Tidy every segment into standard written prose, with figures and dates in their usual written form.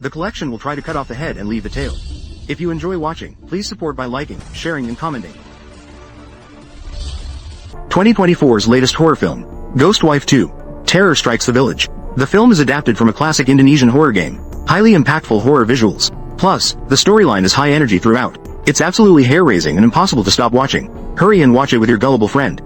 The collection will try to cut off the head and leave the tail. If you enjoy watching, please support by liking, sharing and commenting. 2024's latest horror film, Ghost Wife 2, Terror Strikes the Village. The film is adapted from a classic Indonesian horror game. Highly impactful horror visuals. Plus, the storyline is high energy throughout. It's absolutely hair-raising and impossible to stop watching. Hurry and watch it with your gullible friend.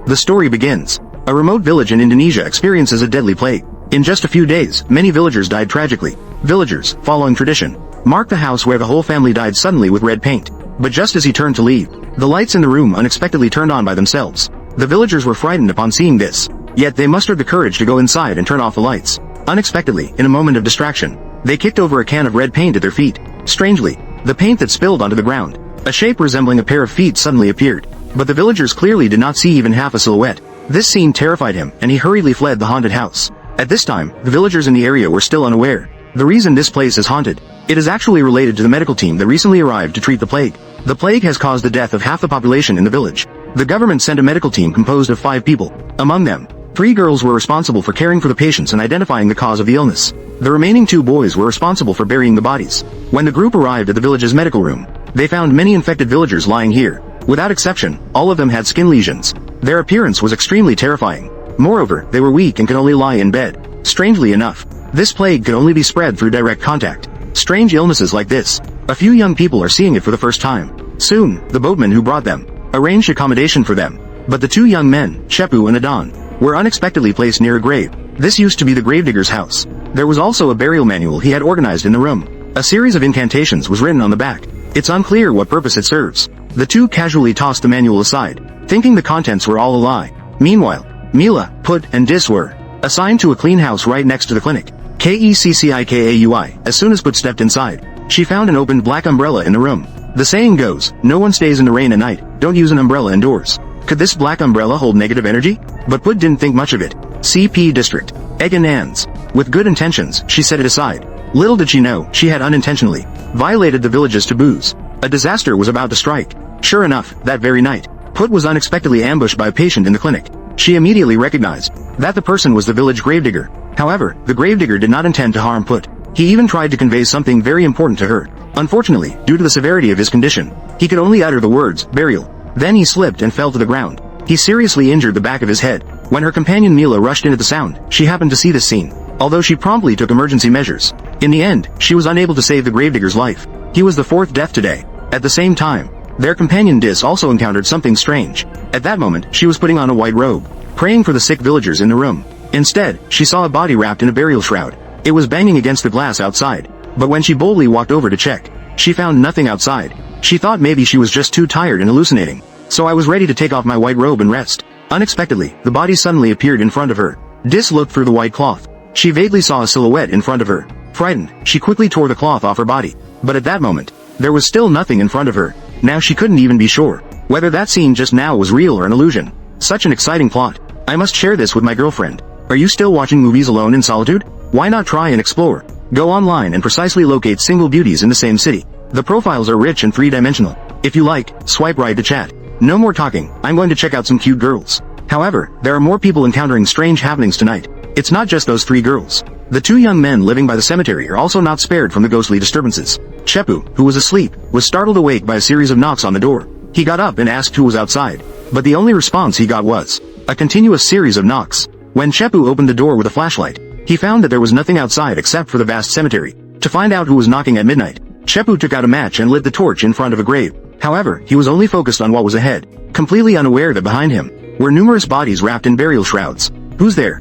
The story begins. A remote village in Indonesia experiences a deadly plague. In just a few days, many villagers died tragically. Villagers, following tradition, marked the house where the whole family died suddenly with red paint. But just as he turned to leave, the lights in the room unexpectedly turned on by themselves. The villagers were frightened upon seeing this. Yet they mustered the courage to go inside and turn off the lights. Unexpectedly, in a moment of distraction, they kicked over a can of red paint at their feet. Strangely, the paint that spilled onto the ground, a shape resembling a pair of feet suddenly appeared. But the villagers clearly did not see even half a silhouette. This scene terrified him, and he hurriedly fled the haunted house. At this time, the villagers in the area were still unaware. The reason this place is haunted, it is actually related to the medical team that recently arrived to treat the plague. The plague has caused the death of half the population in the village. The government sent a medical team composed of 5 people. Among them, 3 girls were responsible for caring for the patients and identifying the cause of the illness. The remaining 2 boys were responsible for burying the bodies. When the group arrived at the village's medical room, they found many infected villagers lying here. Without exception, all of them had skin lesions. Their appearance was extremely terrifying. Moreover, they were weak and could only lie in bed. Strangely enough, this plague could only be spread through direct contact. Strange illnesses like this, a few young people are seeing it for the first time. Soon, the boatman who brought them arranged accommodation for them. But the 2 young men, Chepu and Adon, were unexpectedly placed near a grave. This used to be the gravedigger's house. There was also a burial manual he had organized in the room. A series of incantations was written on the back. It's unclear what purpose it serves. The 2 casually tossed the manual aside, thinking the contents were all a lie. Meanwhile, Mila, Put, and Dis were assigned to a clean house right next to the clinic. Keccikaui. As soon as Put stepped inside, she found an opened black umbrella in the room. The saying goes, no one stays in the rain at night, don't use an umbrella indoors. Could this black umbrella hold negative energy? But Put didn't think much of it. CP District. Egan Ans. With good intentions, she set it aside. Little did she know, she had unintentionally violated the village's taboos. A disaster was about to strike. Sure enough, that very night, Put was unexpectedly ambushed by a patient in the clinic. She immediately recognized that the person was the village gravedigger. However, the gravedigger did not intend to harm Put. He even tried to convey something very important to her. Unfortunately, due to the severity of his condition, he could only utter the words, burial. Then he slipped and fell to the ground. He seriously injured the back of his head. When her companion Mila rushed into the sound, she happened to see this scene. Although she promptly took emergency measures, in the end, she was unable to save the gravedigger's life. He was the 4th death today. At the same time, their companion Dis also encountered something strange. At that moment, she was putting on a white robe, praying for the sick villagers in the room. Instead, she saw a body wrapped in a burial shroud. It was banging against the glass outside. But when she boldly walked over to check, she found nothing outside. She thought maybe she was just too tired and hallucinating. So I was ready to take off my white robe and rest. Unexpectedly, the body suddenly appeared in front of her. Dis looked through the white cloth. She vaguely saw a silhouette in front of her. Frightened, she quickly tore the cloth off her body. But at that moment, there was still nothing in front of her. Now she couldn't even be sure whether that scene just now was real or an illusion. Such an exciting plot. I must share this with my girlfriend. Are you still watching movies alone in solitude? Why not try and explore? Go online and precisely locate single beauties in the same city. The profiles are rich and 3-dimensional. If you like, swipe right to chat. No more talking, I'm going to check out some cute girls. However, there are more people encountering strange happenings tonight. It's not just those 3 girls. The 2 young men living by the cemetery are also not spared from the ghostly disturbances. Chepu, who was asleep, was startled awake by a series of knocks on the door. He got up and asked who was outside, but the only response he got was a continuous series of knocks. When Chepu opened the door with a flashlight, he found that there was nothing outside except for the vast cemetery. To find out who was knocking at midnight, Chepu took out a match and lit the torch in front of a grave. However, he was only focused on what was ahead, completely unaware that behind him were numerous bodies wrapped in burial shrouds. Who's there?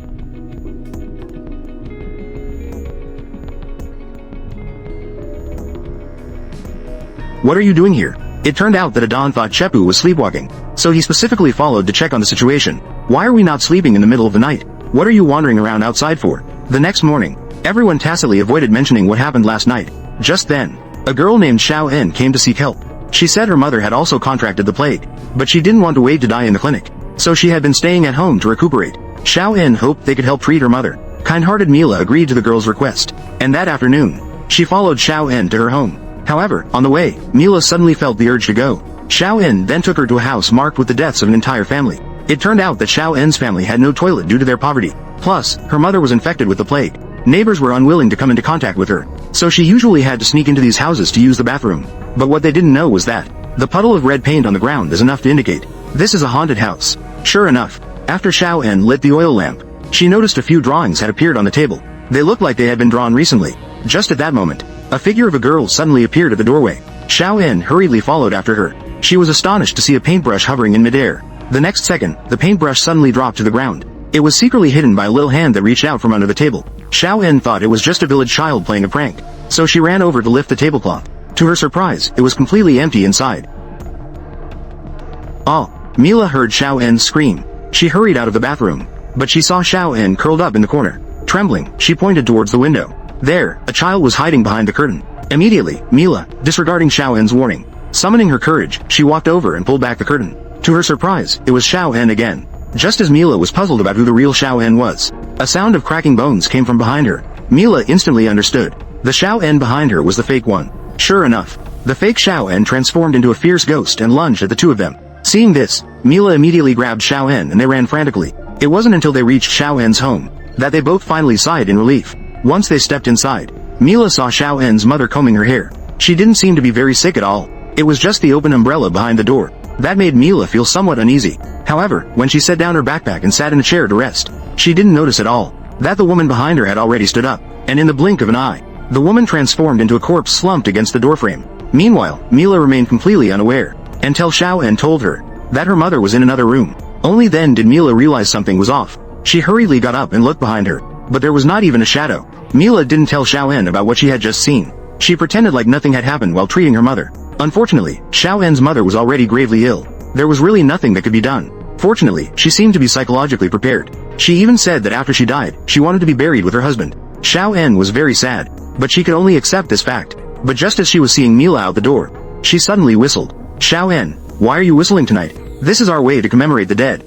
What are you doing here? It turned out that Adon thought Chepu was sleepwalking, so he specifically followed to check on the situation. Why are we not sleeping in the middle of the night? What are you wandering around outside for? The next morning, everyone tacitly avoided mentioning what happened last night. Just then, a girl named Xiao En came to seek help. She said her mother had also contracted the plague, but she didn't want to wait to die in the clinic, so she had been staying at home to recuperate. Xiao En hoped they could help treat her mother. Kind-hearted Mila agreed to the girl's request, and that afternoon, she followed Xiao En to her home. However, on the way, Mila suddenly felt the urge to go. Xiao En then took her to a house marked with the deaths of an entire family. It turned out that Xiao En's family had no toilet due to their poverty. Plus, her mother was infected with the plague. Neighbors were unwilling to come into contact with her, so she usually had to sneak into these houses to use the bathroom. But what they didn't know was that the puddle of red paint on the ground is enough to indicate this is a haunted house. Sure enough, after Xiao En lit the oil lamp, she noticed a few drawings had appeared on the table. They looked like they had been drawn recently. Just at that moment, a figure of a girl suddenly appeared at the doorway. Xiao En hurriedly followed after her. She was astonished to see a paintbrush hovering in midair. The next second, the paintbrush suddenly dropped to the ground. It was secretly hidden by a little hand that reached out from under the table. Xiao En thought it was just a village child playing a prank, so she ran over to lift the tablecloth. To her surprise, it was completely empty inside. Oh! Mila heard Xiao En scream. She hurried out of the bathroom, but she saw Xiao En curled up in the corner. Trembling, she pointed towards the window. There, a child was hiding behind the curtain. Immediately, Mila, disregarding Xiao En's warning, summoning her courage, she walked over and pulled back the curtain. To her surprise, it was Xiao En again. Just as Mila was puzzled about who the real Xiao En was, a sound of cracking bones came from behind her. Mila instantly understood. The Xiao En behind her was the fake one. Sure enough, the fake Xiao En transformed into a fierce ghost and lunged at the two of them. Seeing this, Mila immediately grabbed Xiao En and they ran frantically. It wasn't until they reached Xiao En's home that they both finally sighed in relief. Once they stepped inside, Mila saw Xiao En's mother combing her hair. She didn't seem to be very sick at all. It was just the open umbrella behind the door. That made Mila feel somewhat uneasy. However, when she set down her backpack and sat in a chair to rest, she didn't notice at all that the woman behind her had already stood up, and in the blink of an eye, the woman transformed into a corpse slumped against the doorframe. Meanwhile, Mila remained completely unaware, until Xiao En told her that her mother was in another room. Only then did Mila realize something was off. She hurriedly got up and looked behind her, but there was not even a shadow. Mila didn't tell Xiao En about what she had just seen. She pretended like nothing had happened while treating her mother. Unfortunately, Xiao En's mother was already gravely ill. There was really nothing that could be done. Fortunately, she seemed to be psychologically prepared. She even said that after she died, she wanted to be buried with her husband. Xiao En was very sad, but she could only accept this fact. But just as she was seeing Mila out the door, she suddenly whistled. Xiao En, why are you whistling tonight? This is our way to commemorate the dead.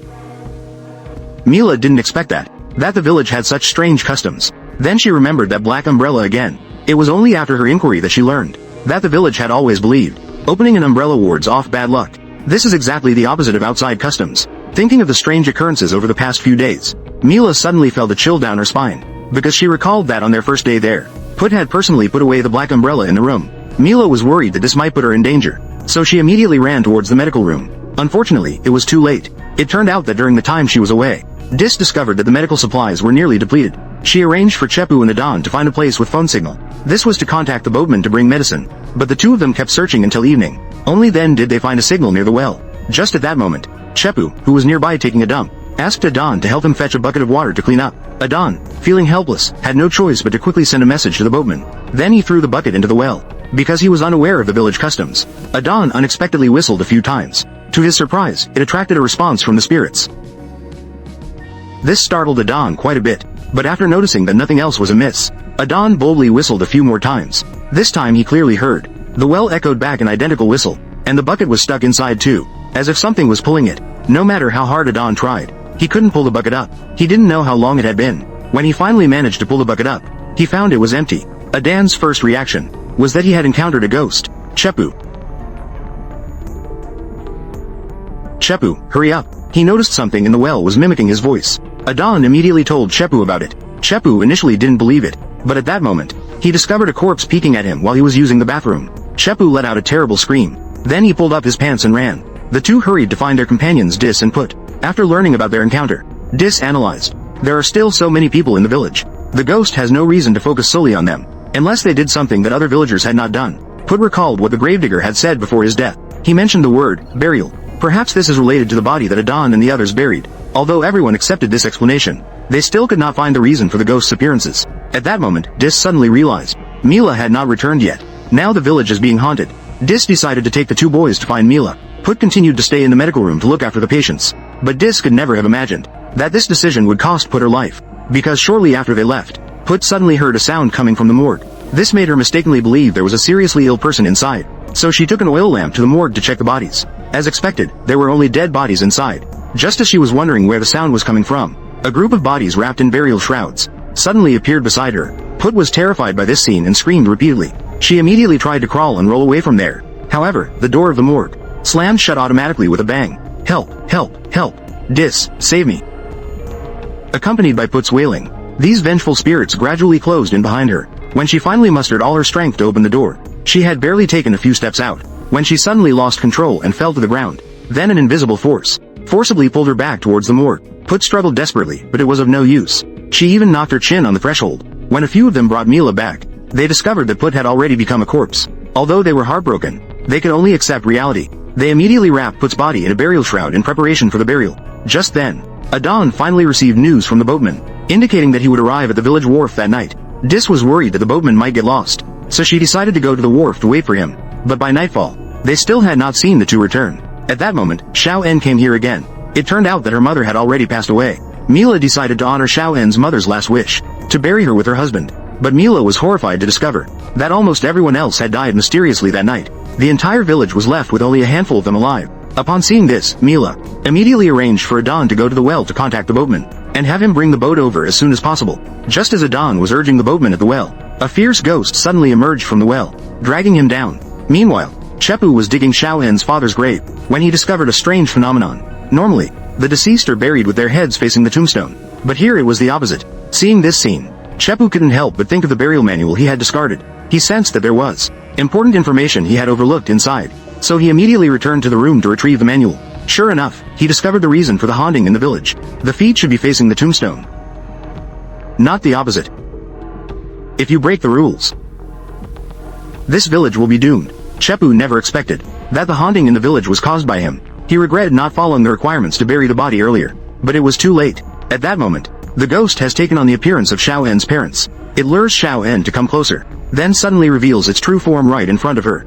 Mila didn't expect that the village had such strange customs. Then she remembered that black umbrella again. It was only after her inquiry that she learned that the village had always believed opening an umbrella wards off bad luck. This is exactly the opposite of outside customs. Thinking of the strange occurrences over the past few days, Mila suddenly felt a chill down her spine, because she recalled that on their first day there, Put had personally put away the black umbrella in the room. Mila was worried that this might put her in danger, so she immediately ran towards the medical room. Unfortunately, it was too late. It turned out that during the time she was away, Dis discovered that the medical supplies were nearly depleted. She arranged for Chepu and Adan to find a place with phone signal. This was to contact the boatman to bring medicine, but the two of them kept searching until evening. Only then did they find a signal near the well. Just at that moment, Chepu, who was nearby taking a dump, asked Adan to help him fetch a bucket of water to clean up. Adan, feeling helpless, had no choice but to quickly send a message to the boatman. Then he threw the bucket into the well, because he was unaware of the village customs. Adan unexpectedly whistled a few times. To his surprise, it attracted a response from the spirits. This startled Adan quite a bit, but after noticing that nothing else was amiss, Adan boldly whistled a few more times. This time he clearly heard. The well echoed back an identical whistle, and the bucket was stuck inside too, as if something was pulling it. No matter how hard Adan tried, he couldn't pull the bucket up. He didn't know how long it had been. When he finally managed to pull the bucket up, he found it was empty. Adan's first reaction was that he had encountered a ghost. Chepu, hurry up. He noticed something in the well was mimicking his voice. Adan immediately told Chepu about it. Chepu initially didn't believe it, but at that moment, he discovered a corpse peeking at him while he was using the bathroom. Chepu let out a terrible scream. Then he pulled up his pants and ran. The two hurried to find their companions Dis and Put. After learning about their encounter, Dis analyzed. There are still so many people in the village. The ghost has no reason to focus solely on them, unless they did something that other villagers had not done. Put recalled what the gravedigger had said before his death. He mentioned the word, burial. Perhaps this is related to the body that Adan and the others buried. Although everyone accepted this explanation, they still could not find the reason for the ghost's appearances. At that moment, Dis suddenly realized Mila had not returned yet. Now the village is being haunted. Dis decided to take the two boys to find Mila. Put continued to stay in the medical room to look after the patients. But Dis could never have imagined that this decision would cost Put her life. Because shortly after they left, Put suddenly heard a sound coming from the morgue. This made her mistakenly believe there was a seriously ill person inside. So she took an oil lamp to the morgue to check the bodies. As expected, there were only dead bodies inside. Just as she was wondering where the sound was coming from, a group of bodies wrapped in burial shrouds suddenly appeared beside her. Put was terrified by this scene and screamed repeatedly. She immediately tried to crawl and roll away from there. However, the door of the morgue slammed shut automatically with a bang. Help, help, help. Dis, save me. Accompanied by Put's wailing, These vengeful spirits gradually closed in behind her. When she finally mustered all her strength to open the door, she had barely taken a few steps out, when she suddenly lost control and fell to the ground. Then an invisible force forcibly pulled her back towards the morgue. Put struggled desperately, but it was of no use. She even knocked her chin on the threshold. When a few of them brought Mila back, they discovered that Put had already become a corpse. Although they were heartbroken, they could only accept reality. They immediately wrapped Put's body in a burial shroud in preparation for the burial. Just then, Adon finally received news from the boatman, indicating that he would arrive at the village wharf that night. Dis was worried that the boatman might get lost, so she decided to go to the wharf to wait for him. But by nightfall, they still had not seen the two return. At that moment, Xiao En came here again. It turned out that her mother had already passed away. Mila decided to honor Xiao En's mother's last wish, to bury her with her husband. But Mila was horrified to discover that almost everyone else had died mysteriously that night. The entire village was left with only a handful of them alive. Upon seeing this, Mila immediately arranged for Adon to go to the well to contact the boatman, and have him bring the boat over as soon as possible. Just as Adon was urging the boatman at the well, a fierce ghost suddenly emerged from the well, dragging him down. Meanwhile, Chepu was digging Xiao En's father's grave, when he discovered a strange phenomenon. Normally, the deceased are buried with their heads facing the tombstone, but here it was the opposite. Seeing this scene, Chepu couldn't help but think of the burial manual he had discarded. He sensed that there was important information he had overlooked inside, so he immediately returned to the room to retrieve the manual. Sure enough, he discovered the reason for the haunting in the village. The feet should be facing the tombstone, not the opposite. If you break the rules, this village will be doomed. Chepu never expected that the haunting in the village was caused by him. He regretted not following the requirements to bury the body earlier, but it was too late. At that moment, the ghost has taken on the appearance of Xiao En's parents. It lures Xiao En to come closer, then suddenly reveals its true form right in front of her.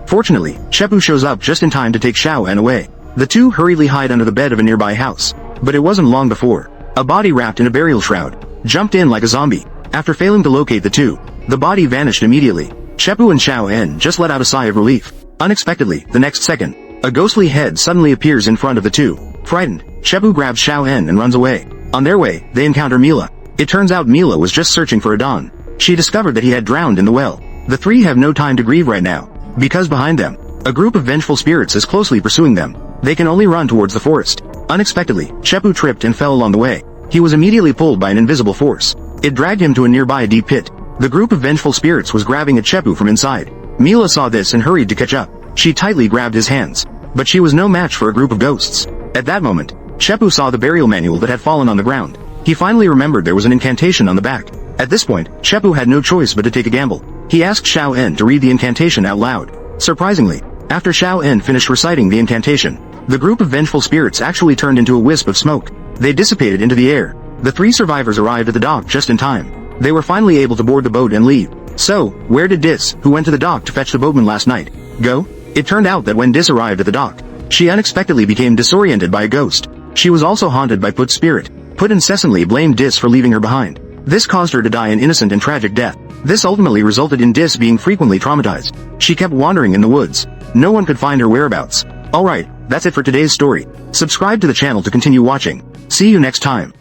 Fortunately, Chepu shows up just in time to take Xiao En away. The two hurriedly hide under the bed of a nearby house, but it wasn't long before a body wrapped in a burial shroud jumped in like a zombie. After failing to locate the two, the body vanished immediately. Chepu and Xiao En just let out a sigh of relief. Unexpectedly, the next second, a ghostly head suddenly appears in front of the two. Frightened, Chepu grabs Xiao En and runs away. On their way, they encounter Mila. It turns out Mila was just searching for Adon. She discovered that he had drowned in the well. The three have no time to grieve right now, because behind them, a group of vengeful spirits is closely pursuing them. They can only run towards the forest. Unexpectedly, Chepu tripped and fell along the way. He was immediately pulled by an invisible force. It dragged him to a nearby deep pit. The group of vengeful spirits was grabbing at Chepu from inside. Mila saw this and hurried to catch up. She tightly grabbed his hands, but she was no match for a group of ghosts. At that moment, Chepu saw the burial manual that had fallen on the ground. He finally remembered there was an incantation on the back. At this point, Chepu had no choice but to take a gamble. He asked Xiao En to read the incantation out loud. Surprisingly, after Xiao En finished reciting the incantation, the group of vengeful spirits actually turned into a wisp of smoke. They dissipated into the air. The three survivors arrived at the dock just in time. They were finally able to board the boat and leave. So, where did Dis, who went to the dock to fetch the boatman last night, go? It turned out that when Dis arrived at the dock, she unexpectedly became disoriented by a ghost. She was also haunted by Put's spirit. Put incessantly blamed Dis for leaving her behind. This caused her to die an innocent and tragic death. This ultimately resulted in Dis being frequently traumatized. She kept wandering in the woods. No one could find her whereabouts. Alright, that's it for today's story. Subscribe to the channel to continue watching. See you next time.